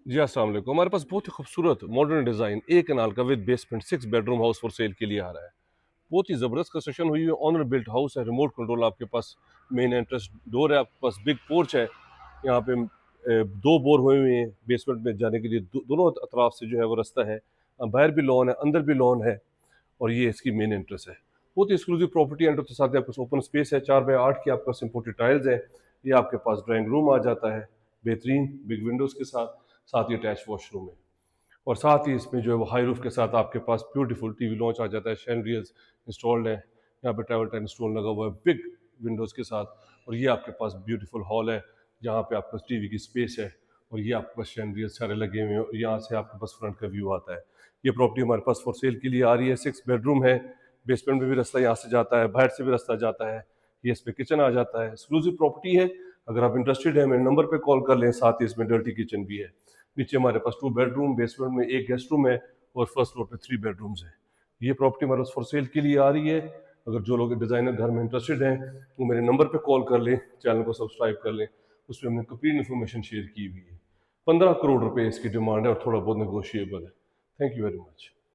जी अस्सलाम वालेकुम। हमारे पास बहुत ही खूबसूरत मॉडर्न डिज़ाइन एक कनाल का with basement 6 bedroom house for sale के लिए आ रहा है। बहुत ही ज़बरदस्त कंस्ट्रक्शन हुई है, ऑनर बिल्ट हाउस है, रिमोट कंट्रोल आपके पास, मेन एंट्रेंस डोर है, आपके पास बिग पोर्च है। यहाँ पे 2 बोर हुए हुए हैं बेसमेंट में जाने के लिए, दोनों अतराफ से जो है वो रास्ता है। बाहर भी लॉन है, अंदर भी लॉन है, और ये इसकी मेन एंट्रेंस है। बहुत ही एक्सक्लूसिव प्रॉपर्टी एंड के साथ आपके पास ओपन स्पेस है, 4x8 की आपके पास इम्पोर्टेड टाइल्स है। ये आपके पास ड्राइंग रूम आ जाता है, बेहतरीन बिग विंडोज़ के साथ, साथ ही अटैच वॉशरूम है। और साथ ही इसमें जो है वो हाई रूफ के साथ आपके पास ब्यूटीफुल टीवी लॉन्च आ जाता है, शैंड्रियर्स इंस्टॉल्ड है, यहाँ पे ट्रैवल टाइम स्टोन लगा हुआ है बिग विंडोज़ के साथ। और ये आपके पास ब्यूटीफुल हॉल है, जहाँ पे आपके पास टीवी की स्पेस है, और ये आपके पास शैंड्रियर्स सारे लगे हुए हैं, और यहाँ से आपके पास फ्रंट का व्यू आता है। ये प्रॉपर्टी हमारे पास फॉर सेल के लिए आ रही है, 6 बेडरूम है, बेसमेंट में भी रास्ता यहाँ से जाता है, बाहर से भी रास्ता जाता है, ये इसमें किचन आ जाता है, एक्सक्लूसिव प्रॉपर्टी है। अगर आप इंटरेस्टेड हैं मेरे नंबर पे कॉल कर लें, साथ ही इसमें डर्टी किचन भी है। नीचे हमारे पास 2 बेडरूम, बेसमेंट में 1 गेस्ट रूम है, और फर्स्ट फ्लोर पे 3 बेडरूम्स हैं। ये प्रॉपर्टी हमारे पास फॉर सेल के लिए आ रही है। अगर जो लोग डिज़ाइनर घर में इंटरेस्टेड हैं वो मेरे नंबर पे कॉल कर लें, चैनल को सब्सक्राइब कर लें, उसमें हमने कंप्लीट इन्फॉर्मेशन शेयर की हुई है। 15 करोड़ रुपए इसकी डिमांड है, और थोड़ा बहुत नेगोशिएबल है। Thank you very much.